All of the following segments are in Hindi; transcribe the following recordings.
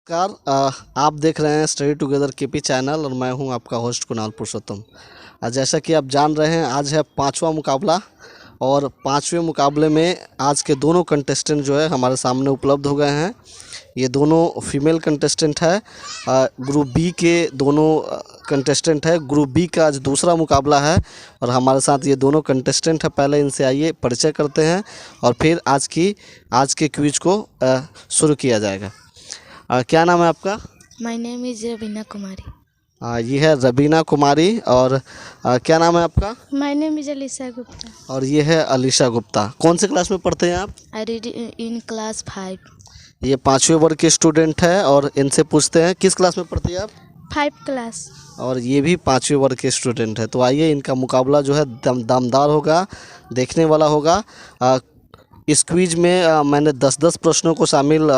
नमस्कार। आप देख रहे हैं स्टडी टुगेदर केपी चैनल और मैं हूं आपका होस्ट कुणाल पुरुषोत्तम। जैसा कि आप जान रहे हैं, आज है पांचवा मुकाबला और पांचवें मुकाबले में आज के दोनों कंटेस्टेंट जो है हमारे सामने उपलब्ध हो गए हैं। ये दोनों फीमेल कंटेस्टेंट है। ग्रुप बी के दोनों कंटेस्टेंट है। ग्रुप बी का आज दूसरा मुकाबला है और हमारे साथ ये दोनों कंटेस्टेंट है। पहले इनसे आइए परिचय करते हैं और फिर आज के क्विज को शुरू किया जाएगा। क्या नाम है आपका? माय नेम इज़ रवीना कुमारी। ये है रबीना कुमारी। और क्या नाम है आपका? My name is Alisha Gupta. और ये है अलीशा गुप्ता। कौन से क्लास में पढ़ते हैं आप? I read in class 5। ये पाँचवें वर्ग के स्टूडेंट है और इनसे पूछते हैं किस क्लास में पढ़ती है आप? 5 क्लास। और ये भी पाँचवें वर्ग के स्टूडेंट है। तो आइए, इनका मुकाबला जो है दमदार होगा, देखने वाला होगा। इस क्विज में मैंने 10-10 प्रश्नों को शामिल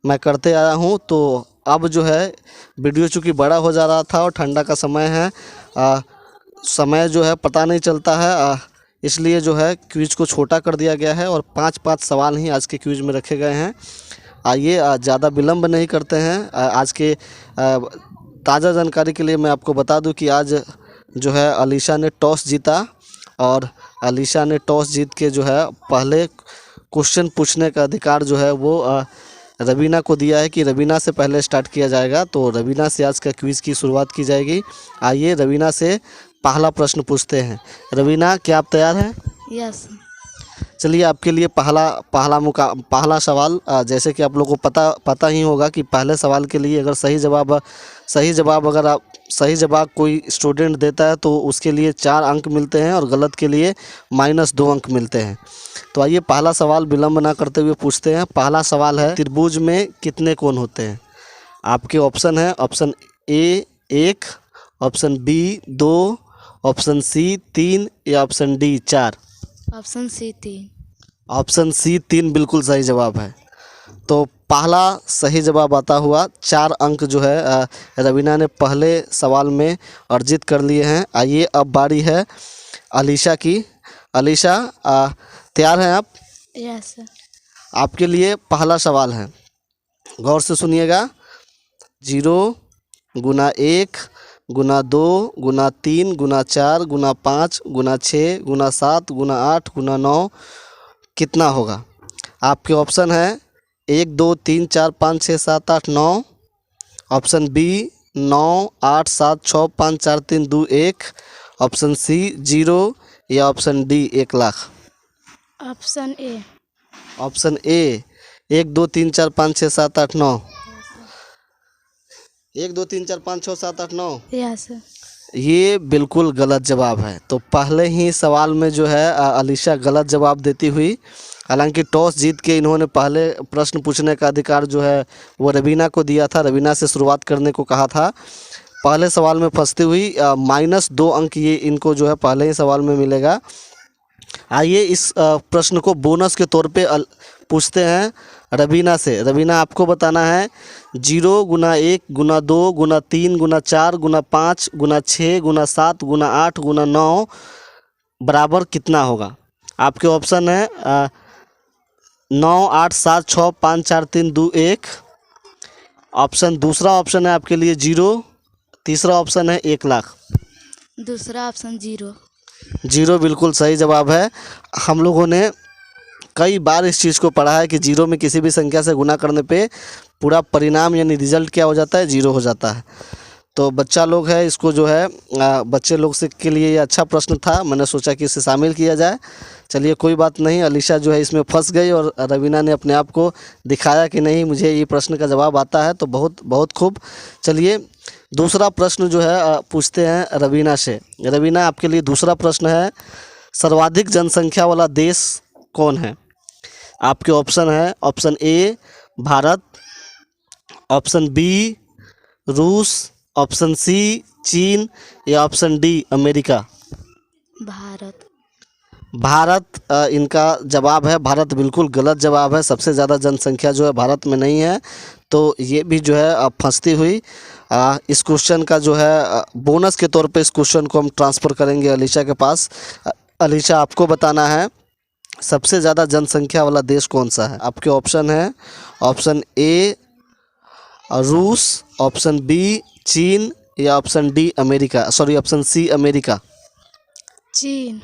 मैं करते आया हूँ। तो अब जो है वीडियो चूँकि बड़ा हो जा रहा था और ठंडा का समय है, समय जो है पता नहीं चलता है, इसलिए जो है क्विज को छोटा कर दिया गया है और 5-5 सवाल ही आज के क्विज में रखे गए हैं। आइए, ज़्यादा विलम्ब नहीं करते हैं। आज के ताज़ा जानकारी के लिए मैं आपको बता दूं कि आज जो है अलीशा ने टॉस जीता और अलीशा ने टॉस जीत के जो है पहले क्वेश्चन पूछने का अधिकार जो है वो रवीना को दिया है कि रवीना से पहले स्टार्ट किया जाएगा। तो रवीना से आज का क्विज़ की शुरुआत की जाएगी। आइए, रवीना से पहला प्रश्न पूछते हैं। रवीना, क्या आप तैयार हैं? यस। चलिए, आपके लिए पहला सवाल, जैसे कि आप लोगों को पता ही होगा कि पहले सवाल के लिए अगर सही जवाब कोई स्टूडेंट देता है तो उसके लिए 4 अंक मिलते हैं और गलत के लिए -2 अंक मिलते हैं। तो आइए, पहला सवाल विलम्ब ना करते हुए पूछते हैं। पहला सवाल है, त्रिभुज में कितने कोण होते हैं? आपके ऑप्शन है, option A 1, option B 2, option C 3 या option D 4। Option C 3। Option C 3 बिल्कुल सही जवाब है। तो पहला सही जवाब आता हुआ 4 अंक जो है रवीना ने पहले सवाल में अर्जित कर लिए हैं। आइए, अब बारी है अलीशा की। अलीशा, तैयार हैं आप? Yes sir. आपके लिए पहला सवाल है, गौर से सुनिएगा। 0 गुना 1 गुना 2 गुना 3 गुना 4 गुना 5 गुना 6 गुना 7 गुना 8 गुना 9 कितना होगा? आपके ऑप्शन है 1 2 3 4 5 6 7 8 9। Option B 9 8 7 6 5 4 3 2 1। ऑप्शन सी 0 या option D 1 lakh. Option A. Option A 1 2 3 4 5 6 7 8 9। 1 2 3 4 5 6 7 8 9। Yes sir. ये बिल्कुल गलत जवाब है। तो पहले ही सवाल में जो है अलीशा गलत जवाब देती हुई, हालांकि टॉस जीत के इन्होंने पहले प्रश्न पूछने का अधिकार जो है वो रवीना को दिया था, रवीना से शुरुआत करने को कहा था। पहले सवाल में फंसती हुई -2 अंक ये इनको जो है पहले ही सवाल में मिलेगा। आइए, इस प्रश्न को बोनस के तौर पे पूछते हैं रवीना से। रवीना, आपको बताना है 0 गुना 1 गुना 2 गुना 3 गुना 4 गुना 5 गुना 6 गुना 7 गुना 8 गुना 9 बराबर कितना होगा? आपके ऑप्शन है 9 8 7 6 5 4 3 2 1। दूसरा ऑप्शन है आपके लिए 0। तीसरा ऑप्शन है 1 लाख। दूसरा ऑप्शन 0। 0 बिल्कुल सही जवाब है। हम लोगों ने कई बार इस चीज़ को पढ़ा है कि 0 में किसी भी संख्या से गुना करने पे पूरा परिणाम यानी रिजल्ट क्या हो जाता है? 0 हो जाता है। तो बच्चा लोग है, इसको जो है बच्चे लोग से के लिए ये अच्छा प्रश्न था, मैंने सोचा कि इसे शामिल किया जाए। चलिए, कोई बात नहीं, अलीशा जो है इसमें फंस गई और रवीना ने अपने आप को दिखाया कि नहीं, मुझे ये प्रश्न का जवाब आता है। तो बहुत बहुत खूब। चलिए, दूसरा प्रश्न जो है पूछते हैं रवीना से। रवीना, आपके लिए दूसरा प्रश्न है, सर्वाधिक जनसंख्या वाला देश कौन है? आपके ऑप्शन है, option A Bharat, option B रूस, ऑप्शन सी चीन या option D America. Bharat. Bharat इनका जवाब है। भारत बिल्कुल गलत जवाब है। सबसे ज़्यादा जनसंख्या जो है भारत में नहीं है। तो ये भी जो है फंसती हुई इस क्वेश्चन का जो है बोनस के तौर पे इस क्वेश्चन को हम ट्रांसफ़र करेंगे अलीशा के पास। अलीशा, आपको बताना है सबसे ज़्यादा जनसंख्या वाला देश कौन सा है? आपके ऑप्शन है, ऑप्शन ए रूस, ऑप्शन बी चीन या option D America, sorry option C America. चीन।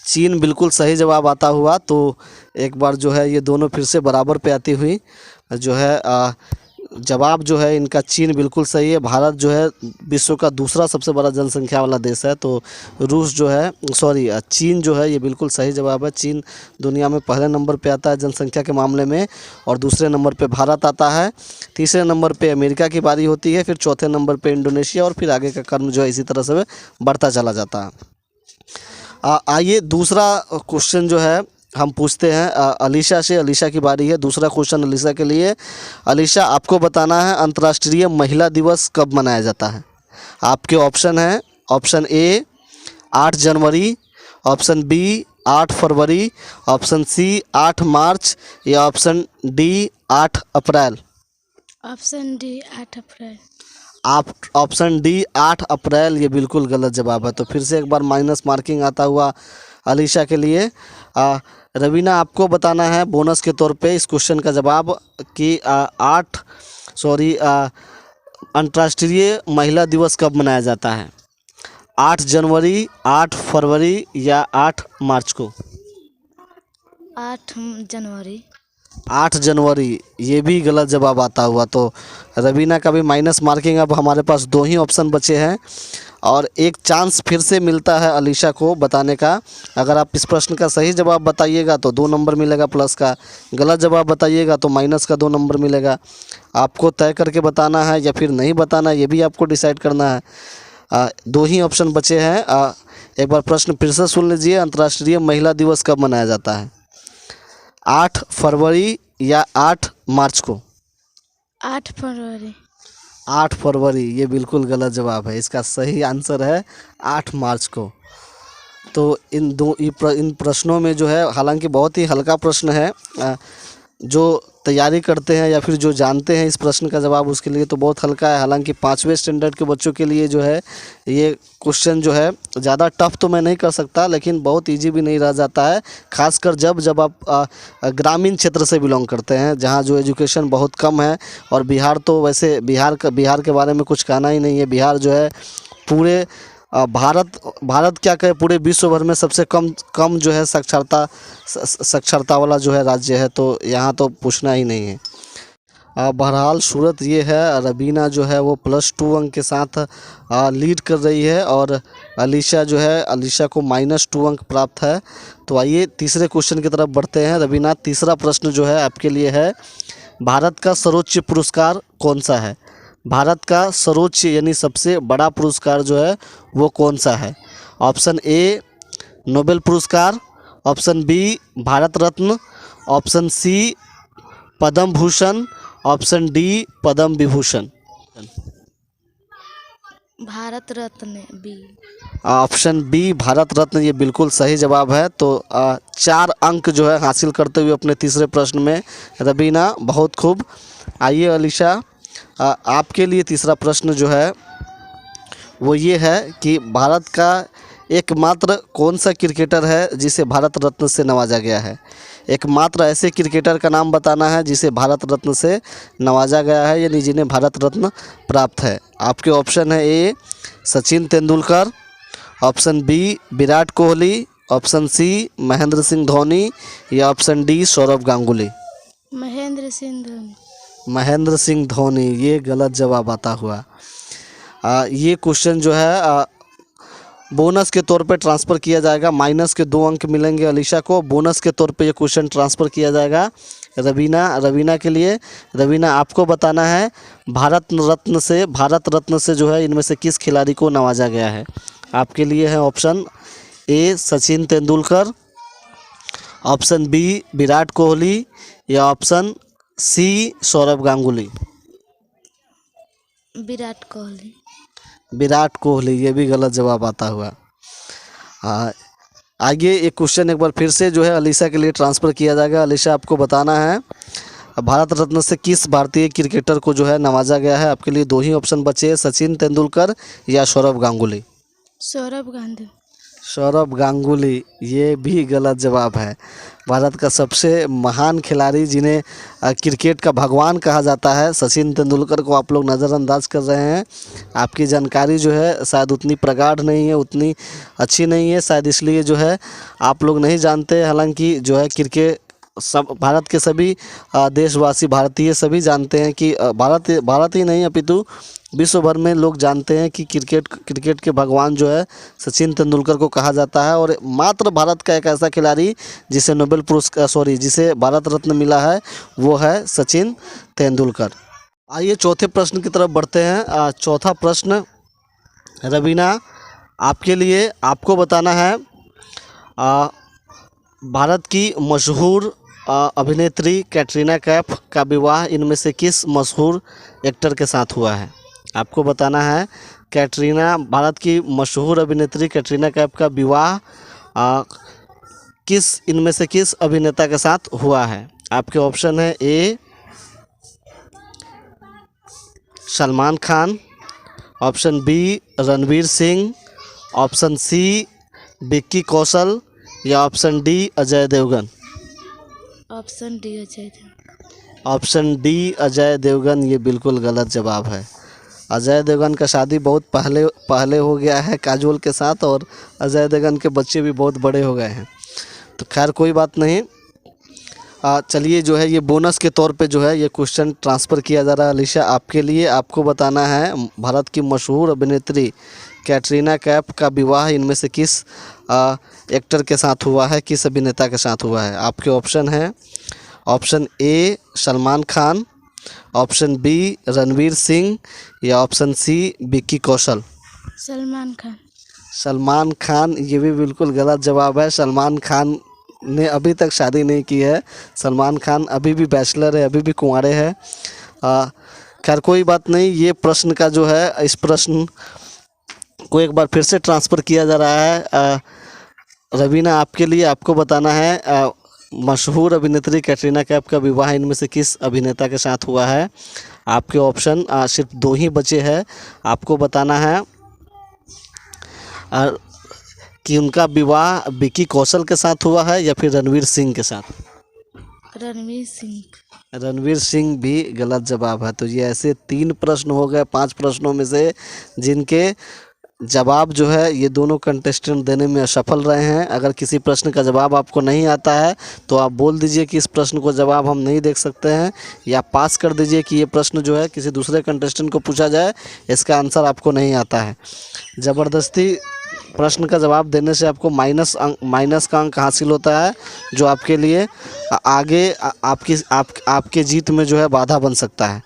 चीन बिल्कुल सही जवाब आता हुआ। तो एक बार जो है ये दोनों फिर से बराबर पे आती हुई जो है जवाब जो है इनका चीन बिल्कुल सही है। भारत जो है विश्व का दूसरा सबसे बड़ा जनसंख्या वाला देश है। तो रूस जो है सॉरी चीन जो है ये बिल्कुल सही जवाब है। चीन दुनिया में पहले नंबर पे आता है जनसंख्या के मामले में, और दूसरे नंबर पे भारत आता है, तीसरे नंबर पे अमेरिका की बारी होती है, फिर चौथे नंबर पे इंडोनेशिया, और फिर आगे का क्रम जो है इसी तरह से बढ़ता चला जाता है। आइए दूसरा क्वेश्चन जो है हम पूछते हैं अलीशा से। अलीशा की बारी है, दूसरा क्वेश्चन अलीशा के लिए। अलीशा, आपको बताना है अंतर्राष्ट्रीय महिला दिवस कब मनाया जाता है। आपके ऑप्शन हैं, ऑप्शन ए 8 जनवरी, ऑप्शन बी 8 फरवरी, ऑप्शन सी 8 मार्च या ऑप्शन डी 8 अप्रैल। ऑप्शन डी 8 अप्रैल। आप ऑप्शन डी 8 अप्रैल, ये बिल्कुल गलत जवाब है। तो फिर से एक बार माइनस मार्किंग आता हुआ अलीशा के लिए। रवीना, आपको बताना है बोनस के तौर पे इस क्वेश्चन का जवाब कि अंतर्राष्ट्रीय महिला दिवस कब मनाया जाता है। 8 जनवरी, 8 फरवरी या 8 मार्च को। 8 जनवरी। 8 जनवरी, ये भी गलत जवाब आता हुआ। तो रवीना का भी माइनस मार्किंग। अब हमारे पास 2 ही ऑप्शन बचे हैं और एक चांस फिर से मिलता है अलीशा को बताने का। अगर आप इस प्रश्न का सही जवाब बताइएगा तो 2 नंबर मिलेगा प्लस का, गलत जवाब बताइएगा तो माइनस का 2 नंबर मिलेगा। आपको तय करके बताना है या फिर नहीं बताना, ये भी आपको डिसाइड करना है। 2 ही ऑप्शन बचे हैं। एक बार प्रश्न फिर से सुन लीजिए, अंतर्राष्ट्रीय महिला दिवस कब मनाया जाता है। 8 फरवरी या 8 मार्च को। 8 फरवरी। 8 फरवरी, ये बिल्कुल गलत जवाब है। इसका सही आंसर है 8 मार्च को। तो इन प्रश्नों में जो है, हालांकि बहुत ही हल्का प्रश्न है, जो तैयारी करते हैं या फिर जो जानते हैं इस प्रश्न का जवाब उसके लिए तो बहुत हल्का है। हालांकि 5वें स्टैंडर्ड के बच्चों के लिए जो है ये क्वेश्चन जो है ज़्यादा टफ तो मैं नहीं कर सकता, लेकिन बहुत इजी भी नहीं रह जाता है, खासकर जब आप ग्रामीण क्षेत्र से बिलोंग करते हैं, जहां जो एजुकेशन बहुत कम है। और बिहार तो वैसे बिहार के बारे में कुछ कहना ही नहीं है। बिहार जो है पूरे भारत क्या कहे, पूरे विश्व भर में सबसे कम जो है साक्षरता वाला जो है राज्य है। तो यहाँ तो पूछना ही नहीं है। बहरहाल सूरत ये है, रबीना जो है वो +2 अंक के साथ लीड कर रही है और अलीशा को -2 अंक प्राप्त है। तो आइए तीसरे क्वेश्चन की तरफ बढ़ते हैं। रबीना, तीसरा प्रश्न जो है आपके लिए है, भारत का सर्वोच्च पुरस्कार कौन सा है। भारत का सर्वोच्च यानी सबसे बड़ा पुरस्कार जो है वो कौन सा है। ऑप्शन ए नोबेल पुरस्कार, option B Bharat Ratna, option C Padma Bhushan, option D Padma Vibhushan. Bharat Ratna B. Option B Bharat Ratna, ये बिल्कुल सही जवाब है। तो 4 अंक जो है हासिल करते हुए अपने तीसरे प्रश्न में रबीना, बहुत खूब। आइए अलीशा, आपके लिए तीसरा प्रश्न जो है वो ये है कि भारत का एकमात्र कौन सा क्रिकेटर है जिसे भारत रत्न से नवाजा गया है। एकमात्र ऐसे क्रिकेटर का नाम बताना है जिसे भारत रत्न से नवाजा गया है, यानी जिन्हें भारत रत्न प्राप्त है। आपके ऑप्शन है A Sachin Tendulkar, option B Virat Kohli, option C Mahendra Singh Dhoni या ऑप्शन डी सौरव गांगुली। महेंद्र सिंह धोनी। महेंद्र सिंह धोनी, ये गलत जवाब आता हुआ। ये क्वेश्चन जो है बोनस के तौर पे ट्रांसफ़र किया जाएगा। माइनस के 2 अंक मिलेंगे अलीशा को, बोनस के तौर पे ये क्वेश्चन ट्रांसफ़र किया जाएगा रवीना के लिए। रवीना, आपको बताना है भारत रत्न से जो है इनमें से किस खिलाड़ी को नवाजा गया है। आपके लिए है option A Sachin Tendulkar, option B Virat Kohli या ऑप्शन सी सौरव गांगुली। विराट कोहली। विराट कोहली, ये भी गलत जवाब आता हुआ। आगे एक क्वेश्चन एक बार फिर से जो है अलीशा के लिए ट्रांसफ़र किया जाएगा। अलीशा, आपको बताना है भारत रत्न से किस भारतीय क्रिकेटर को जो है नवाजा गया है। आपके लिए 2 ही ऑप्शन बचे हैं, सचिन तेंदुलकर या सौरव गांगुली। सौरव गांधी। सौरभ गांगुली, ये भी गलत जवाब है। भारत का सबसे महान खिलाड़ी जिन्हें क्रिकेट का भगवान कहा जाता है, सचिन तेंदुलकर को आप लोग नज़रअंदाज कर रहे हैं। आपकी जानकारी जो है शायद उतनी प्रगाढ़ नहीं है, उतनी अच्छी नहीं है, शायद इसलिए जो है आप लोग नहीं जानते। हालांकि जो है क्रिकेट सब भारत के सभी देशवासी, भारतीय सभी जानते हैं कि भारत ही नहीं अपितु विश्व भर में लोग जानते हैं कि क्रिकेट के भगवान जो है सचिन तेंदुलकर को कहा जाता है। और मात्र भारत का एक ऐसा खिलाड़ी जिसे नोबेल पुरस्कार जिसे भारत रत्न मिला है वो है सचिन तेंदुलकर। आइए चौथे प्रश्न की तरफ बढ़ते हैं। चौथा प्रश्न रवीना आपके लिए, आपको बताना है भारत की मशहूर अभिनेत्री कैटरीना कैफ का विवाह इनमें से किस मशहूर एक्टर के साथ हुआ है। आपको बताना है भारत की मशहूर अभिनेत्री कैटरीना कैफ का विवाह इनमें से किस अभिनेता के साथ हुआ है। आपके ऑप्शन है A Salman Khan, option B Ranveer Singh, option C Vicky Kaushal या option D Ajay Devgn. Option D Ajay Devgn. Option D Ajay Devgn ये बिल्कुल गलत जवाब है। अजय देवगन का शादी बहुत पहले हो गया है काजोल के साथ, और अजय देवगन के बच्चे भी बहुत बड़े हो गए हैं। तो खैर कोई बात नहीं। चलिए जो है ये बोनस के तौर पे जो है ये क्वेश्चन ट्रांसफ़र किया जा रहा है अलीशा आपके लिए। आपको बताना है भारत की मशहूर अभिनेत्री कैटरीना कैफ का विवाह इनमें से किस एक्टर के साथ हुआ है, किस अभिनेता के साथ हुआ है। आपके ऑप्शन है option A Salman Khan, option B Ranveer Singh या ऑप्शन सी विक्की कौशल। सलमान खान। सलमान खान ये भी बिल्कुल गलत जवाब है। सलमान खान ने अभी तक शादी नहीं की है। सलमान खान अभी भी बैचलर है, अभी भी कुंवारे हैं। खैर कोई बात नहीं। ये प्रश्न का जो है इस प्रश्न को एक बार फिर से ट्रांसफ़र किया जा रहा है रवीना आपके लिए। आपको बताना है मशहूर अभिनेत्री कैटरीना कैफ का विवाह इनमें से किस अभिनेता के साथ हुआ है। आपके ऑप्शन सिर्फ दो ही बचे हैं। आपको बताना है कि उनका विवाह विक्की कौशल के साथ हुआ है या फिर रणवीर सिंह के साथ। रणवीर सिंह। रणवीर सिंह भी गलत जवाब है। तो ये ऐसे 3 प्रश्न हो गए 5 प्रश्नों में से जिनके जवाब जो है ये दोनों कंटेस्टेंट देने में असफल रहे हैं। अगर किसी प्रश्न का जवाब आपको नहीं आता है तो आप बोल दीजिए कि इस प्रश्न को जवाब हम नहीं देख सकते हैं, या पास कर दीजिए कि ये प्रश्न जो है किसी दूसरे कंटेस्टेंट को पूछा जाए, इसका आंसर आपको नहीं आता है। ज़बरदस्ती प्रश्न का जवाब देने से आपको माइनस का अंक हासिल होता है, जो आपके लिए आगे आपके जीत में जो है बाधा बन सकता है।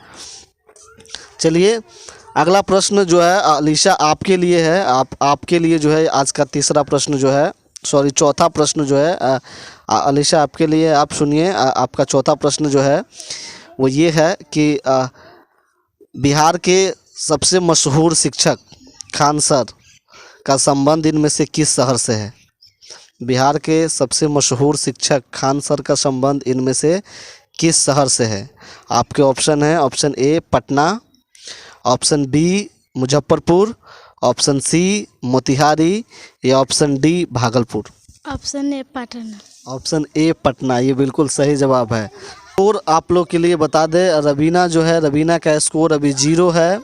चलिए अगला प्रश्न जो है अलीशा आपके लिए है। आपके लिए जो है आज का तीसरा प्रश्न जो है चौथा प्रश्न जो है अलीशा आपके लिए। आप सुनिए आपका चौथा प्रश्न जो है वो ये है कि बिहार के सबसे मशहूर शिक्षक खान सर का संबंध इनमें से किस शहर से है। बिहार के सबसे मशहूर शिक्षक खान सर का संबंध इनमें से किस शहर से है। आपके ऑप्शन है option A Patna, option B Muzaffarpur, option C Motihari या option D Bhagalpur. Option A Patna. Option A Patna ये बिल्कुल सही जवाब है। और आप लोग के लिए बता दें रवीना जो है, रवीना का स्कोर अभी 0 है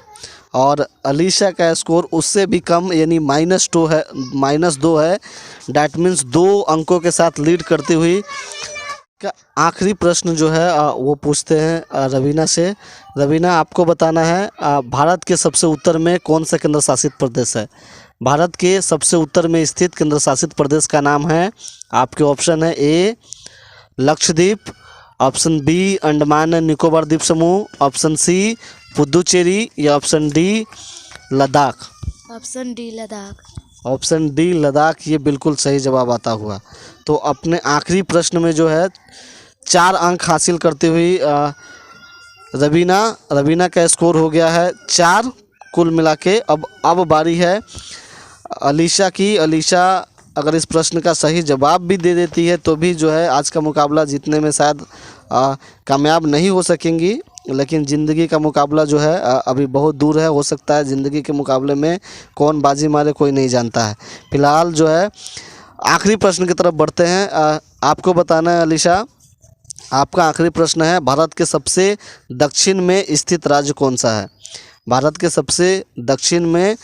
और अलीशा का स्कोर उससे भी कम यानी -2 है। डैट मीन्स 2 अंकों के साथ लीड करती हुई का आखिरी प्रश्न जो है वो पूछते हैं रवीना से। रवीना आपको बताना है भारत के सबसे उत्तर में कौन सा केंद्र शासित प्रदेश है। भारत के सबसे उत्तर में स्थित केंद्र शासित प्रदेश का नाम है। आपके ऑप्शन है A Lakshadweep, option B Andaman and Nicobar द्वीप समूह, ऑप्शन सी पुदुचेरी या option D Ladakh. Option D Ladakh. Option D Ladakh ये बिल्कुल सही जवाब आता हुआ। तो अपने आखिरी प्रश्न में जो है 4 अंक हासिल करते हुई रवीना का स्कोर हो गया है 4 कुल मिला के। अब बारी है अलीशा की। अलीशा अगर इस प्रश्न का सही जवाब भी दे देती है तो भी जो है आज का मुकाबला जीतने में शायद कामयाब नहीं हो सकेंगी। लेकिन ज़िंदगी का मुकाबला जो है अभी बहुत दूर है। हो सकता है ज़िंदगी के मुकाबले में कौन बाजी मारे कोई नहीं जानता है। फिलहाल जो है आखिरी प्रश्न की तरफ बढ़ते हैं। आपको बताना है अलीशा, आपका आखिरी प्रश्न है, भारत के सबसे दक्षिण में स्थित राज्य कौन सा है? भारत के सबसे दक्षिण में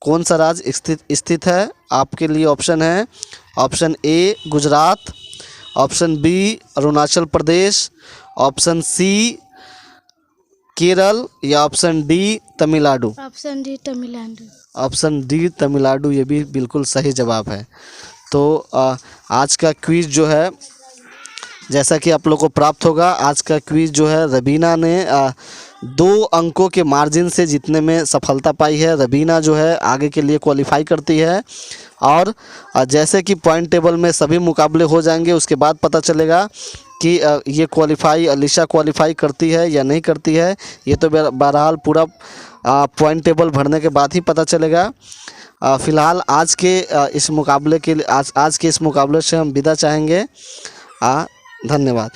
कौन सा राज्य स्थित है? आपके लिए ऑप्शन है, option A Gujarat, option B Arunachal Pradesh, option C Kerala या option D Tamil Nadu. Option D Tamil Nadu. Option D Tamil Nadu, ये भी बिल्कुल सही जवाब है। तो आज का क्विज़ जो है जैसा कि आप लोग को प्राप्त होगा, आज का क्विज़ जो है रबीना ने 2 अंकों के मार्जिन से जीतने में सफलता पाई है। रबीना जो है आगे के लिए क्वालिफाई करती है और जैसे कि पॉइंट टेबल में सभी मुकाबले हो जाएंगे उसके बाद पता चलेगा कि ये क्वालिफाई अलीशा क्वालिफाई करती है या नहीं करती है। ये तो बहरहाल पूरा पॉइंट टेबल भरने के बाद ही पता चलेगा। फ़िलहाल आज के इस मुकाबले के लिए आज के इस मुकाबले से हम विदा चाहेंगे। धन्यवाद।